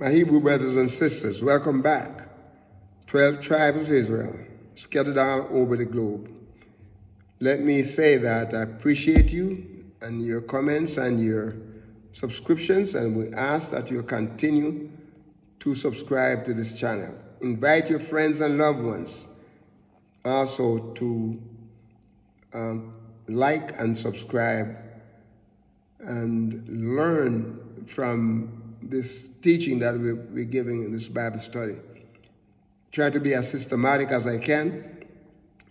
My Hebrew brothers and sisters, welcome back. 12 tribes of Israel, scattered all over the globe. Let me say that I appreciate you and your comments and your subscriptions, and we ask that you continue to subscribe to this channel. Invite your friends and loved ones also to like and subscribe and learn from this teaching that we're giving in this Bible study. Try to be as systematic as I can,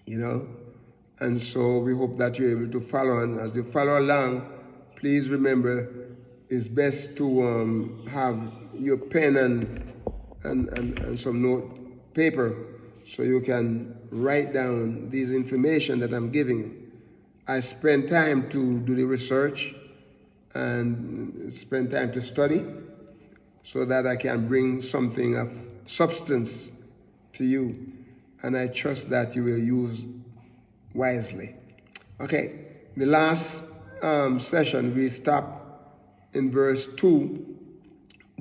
and so we hope that you're able to follow. And as you follow along, please remember it's best to have your pen and some note paper so you can write down these information that I'm giving you. I spend time to do the research and spend time to study so that I can bring something of substance to you, and I trust that you will use wisely. Okay, the last session we stopped in verse 2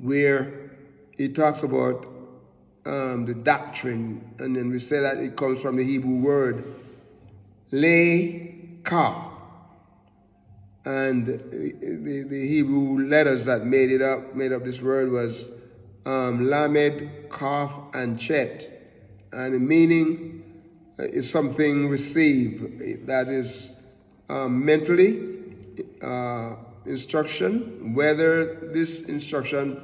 where it talks about the doctrine, and then we say that it comes from the Hebrew word le-ka. And the Hebrew letters that made up this word was Lamed, Kaf, and Chet. And the meaning is something received, that is mentally instruction, whether this instruction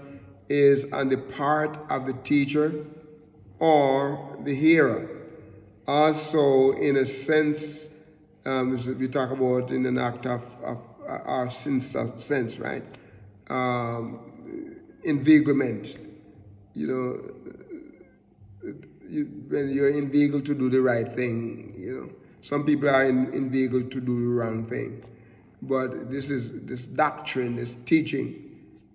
is on the part of the teacher or the hearer. Also, in a sense, we talk about in an act of our sense, right? Invigilment. When you're inveigled to do the right thing, some people are inveigled to do the wrong thing. But this doctrine, this teaching,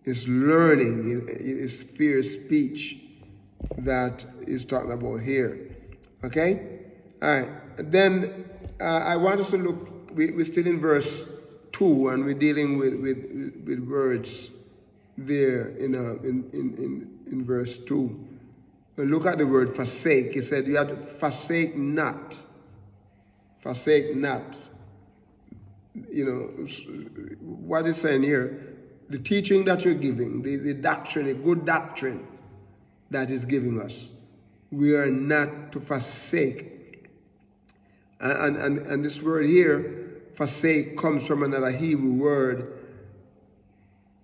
this learning, is fierce speech that is talking about here. Okay? All right. Then I want us to look, we're still in verse 2, and we're dealing with words there in verse 2. Look at the word forsake. He said you have to forsake not. Forsake not. What he's saying here, the teaching that you're giving, the doctrine, a good doctrine that is giving us, we are not to forsake. And this word here, forsake, comes from another Hebrew word,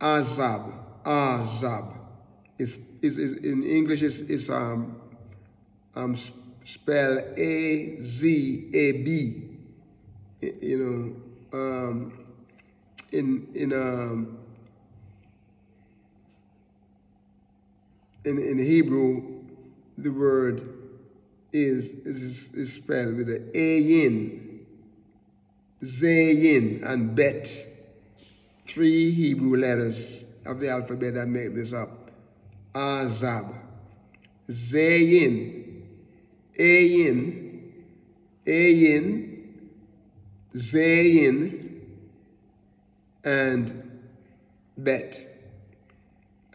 azab. Azab. Is in English is spelled A-Z-A-B. In Hebrew, the word is spelled with an A-yin, Z-yin, and bet. 3 Hebrew letters of the alphabet that make this up. Azab, Z-yin, A-yin, A-yin, Z-yin, and bet.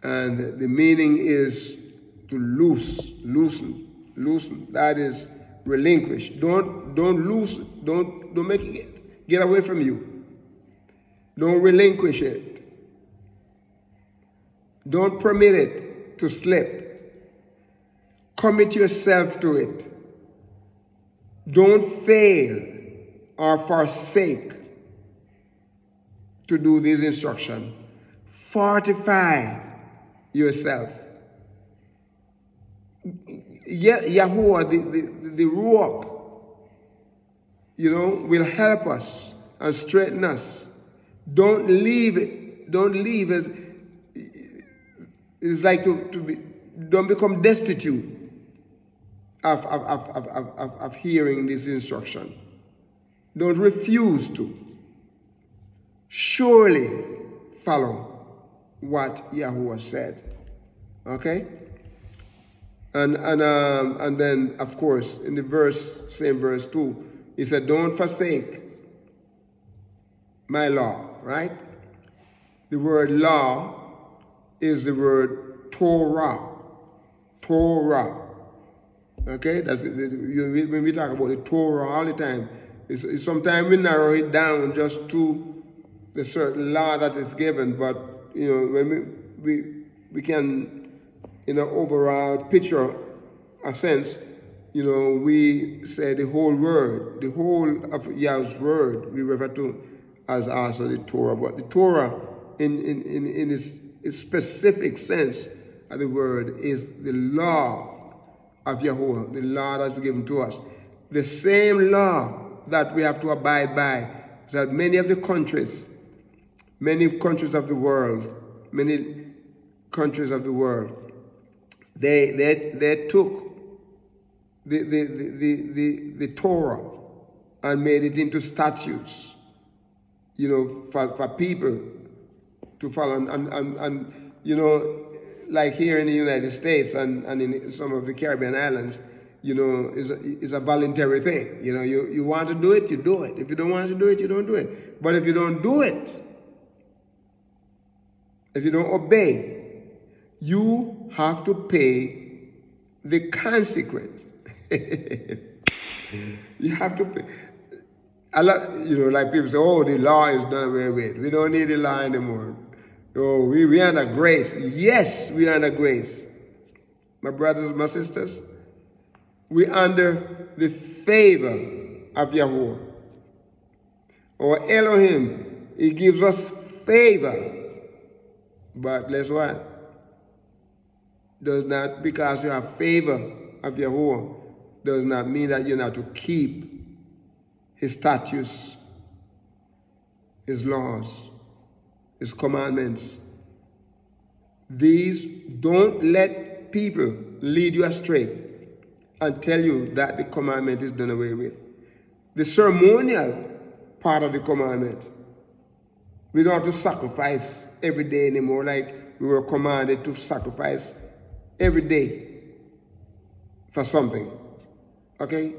And the meaning is to loosen. That is relinquish. Don't loosen. Don't make it get away from you. Don't relinquish it. Don't permit it to slip. Commit yourself to it. Don't fail or forsake to do this instruction. Fortify yourself. Yahuwah, the Ruach, will help us and straighten us. Don't leave it. Don't leave it. It's like don't become destitute of hearing this instruction. Don't refuse to. Surely follow what Yahuwah said. Okay? And then, of course, in the same verse 2, he said, don't forsake my law, right? The word law is the word Torah. Torah. Okay, when we talk about the Torah all the time, it's sometimes we narrow it down just to the certain law that is given, but when we can, in an overall picture, a sense, we say the whole word, the whole of Yahweh's word, we refer to as also the Torah. But the Torah, in its specific sense of the word, is the law of Yahuwah, the law that's given to us. The same law that we have to abide by, that many countries of the world, they took the Torah and made it into statutes, for people to follow. And like here in the United States and in some of the Caribbean islands, is a voluntary thing. You want to do it, you do it. If you don't want to do it, you don't do it. But if you don't do it, if you don't obey, you have to pay the consequence. You have to pay. A lot, like people say, oh, the law is done away with. We don't need the law anymore. Oh, we are under grace. Yes, we are under grace. My brothers, my sisters, we are under the favor of Yahuwah. Or Elohim, he gives us favor. But guess what? Does not, because you have favor of Yahuwah, does not mean that you're not to keep his statutes, his laws, his commandments. These, don't let people lead you astray and tell you that the commandment is done away with. The ceremonial part of the commandment, we don't have to sacrifice every day anymore, like we were commanded to sacrifice every day for something. Okay?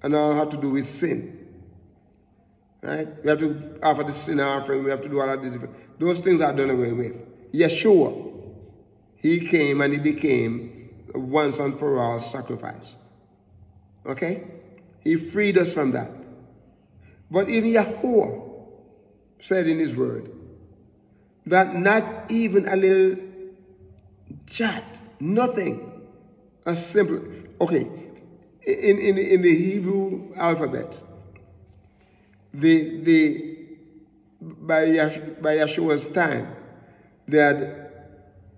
And all have to do with sin. Right? We have to offer the sin offering, we have to do all of these. Those things are done away with. Yeshua, he came and he became a once and for all sacrifice. Okay? He freed us from that. But even Yahuwah said in his word that not even a little jot, nothing, a simple, okay, in the Hebrew alphabet, by Yeshua's time, they had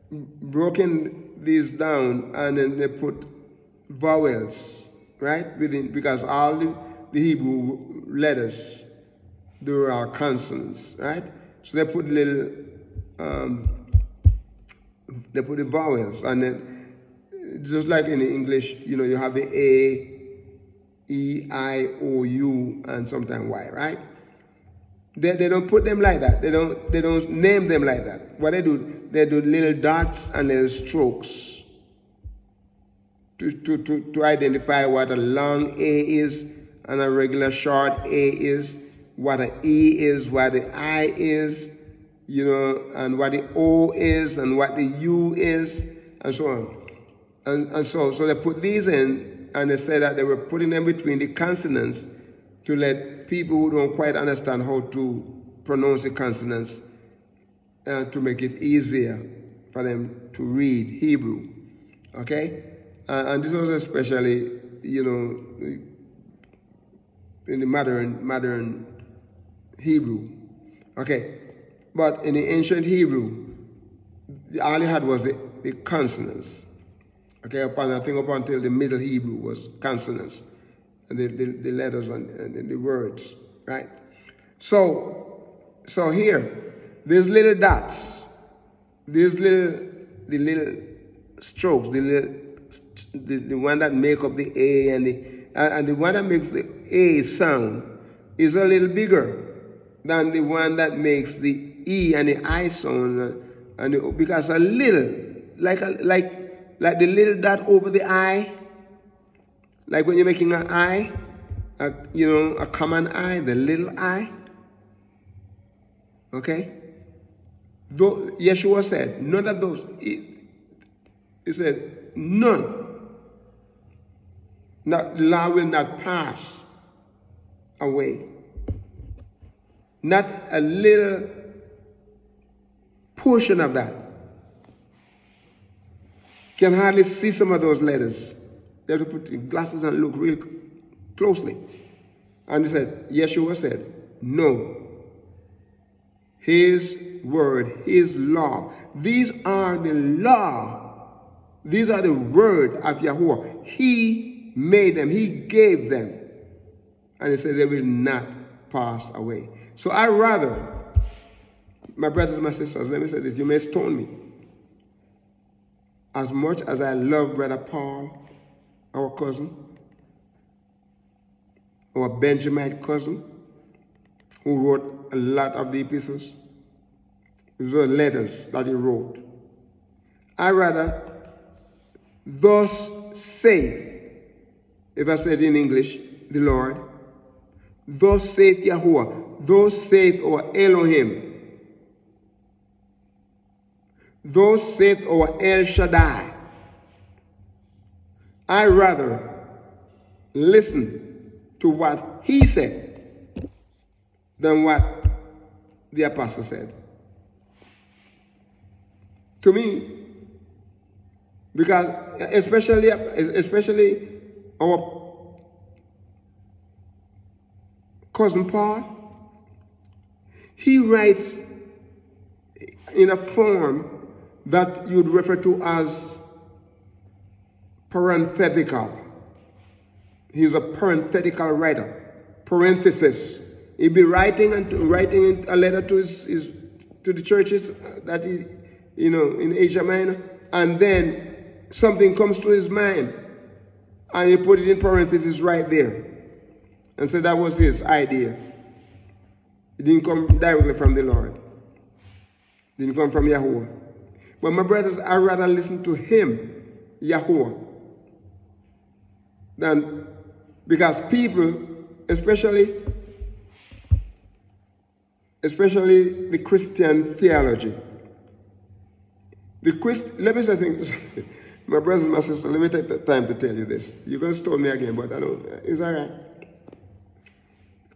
broken these down and then they put vowels, right, within, because all the Hebrew letters, they were all consonants, right? So they put little, they put the vowels, and then just like in English, you have the A, E, I, O, U, and sometimes Y, right? They don't put them like that. They don't name them like that. What they do little dots and little strokes to identify what a long A is and a regular short A is, what an E is, what the I is, and what the O is, and what the U is, and so on. And so they put these in, and they said that they were putting them between the consonants to let people who don't quite understand how to pronounce the consonants to make it easier for them to read Hebrew. Okay? And this was especially, in the modern Hebrew. Okay? But in the ancient Hebrew, all you had was the consonants. Okay, I think up until the Middle Hebrew was consonants, and the letters and the words, right? So here, these little dots, the little strokes, the one that make up the A and the one that makes the A sound is a little bigger than the one that makes the E and the I sound, because a little, like the little dot over the I, like when you're making an I, a common I, the little I. Okay? Though Yeshua said, none of those, He said, none. Not, law will not pass away. Not a little portion of that. Can hardly see some of those letters. They have to put glasses and look real closely. And he said, Yeshua said, no. His word, his law. These are the law. These are the word of Yahuwah. He made them. He gave them. And he said they will not pass away. So I rather, my brothers and my sisters, let me say this, you may stone me. As much as I love Brother Paul, our cousin, our Benjamin cousin, who wrote a lot of the epistles, these were letters that he wrote. I rather, thus saith, if I said in English, the Lord, thus saith Yahuwah, thus saith our Elohim, thus saith our El Shaddai. I rather listen to what he said than what the apostle said. To me, because especially our cousin Paul, he writes in a form that you'd refer to as parenthetical. He's a parenthetical writer. Parenthesis. He'd be writing a letter to to the churches that he, in Asia Minor, and then something comes to his mind, and he put it in parentheses right there, and so that was his idea. It didn't come directly from the Lord. It didn't come from Yahuwah. But my brothers, I'd rather listen to him, Yahuwah, than, because people, especially the Christian theology. Let me say things, my brothers and my sisters, let me take the time to tell you this. You're going to stone me again, but I know, it's all right.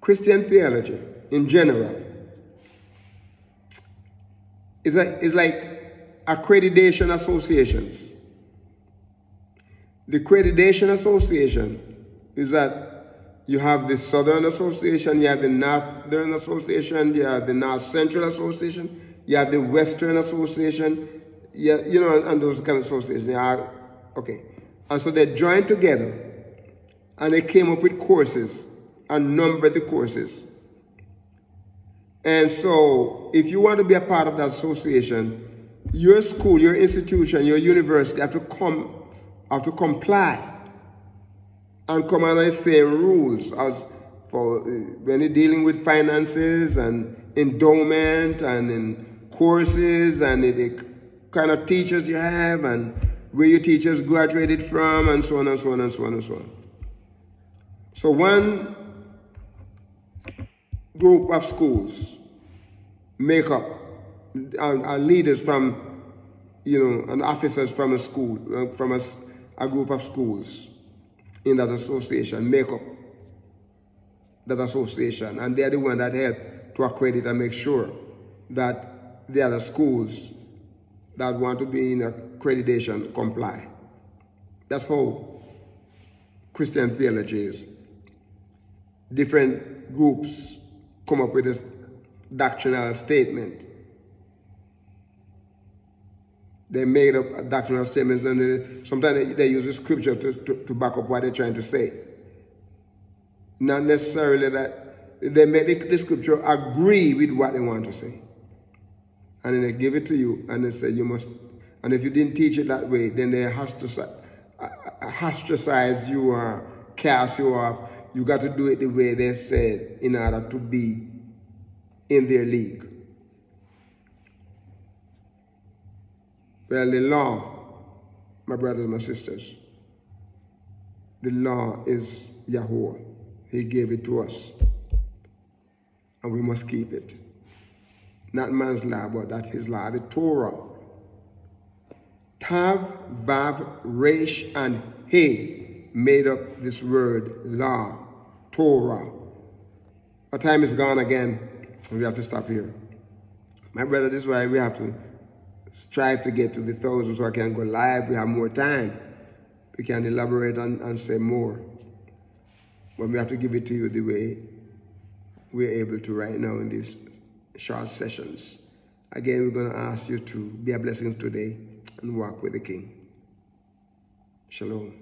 Christian theology, in general, is like accreditation associations. The accreditation association is that you have the Southern Association, you have the Northern Association, you have the North Central Association, you have the Western Association, and those kind of associations. Okay. And so they joined together and they came up with courses and numbered the courses. And so if you want to be a part of that association, your school, your institution, your university have to comply and come under the same rules as for when you're dealing with finances and endowment and in courses and the kind of teachers you have and where your teachers graduated from and so on and so on and so on and so on. So one group of schools make up our leaders from, and officers from a school, from a group of schools in that association, make up that association. And they're the one that help to accredit and make sure that the other schools that want to be in accreditation comply. That's how Christian theology is. Different groups come up with this doctrinal statement. They made up a doctrinal statements, and sometimes they use the scripture to back up what they're trying to say. Not necessarily that they make the scripture agree with what they want to say. And then they give it to you, and they say you must, and if you didn't teach it that way, then they ostracize you or cast you off. You got to do it the way they said in order to be in their league. Well, the law, my brothers and my sisters, the law is Yahuwah. He gave it to us. And we must keep it. Not man's law, but that's his law, the Torah. Tav, Vav, Resh, and He made up this word law, Torah. Our time is gone again, and we have to stop here. My brother, this is why we have to strive to get to the 1,000 so I can go live. We have more time. We can elaborate and say more. But we have to give it to you the way we're able to right now in these short sessions. Again, we're going to ask you to be a blessing today and walk with the King. Shalom.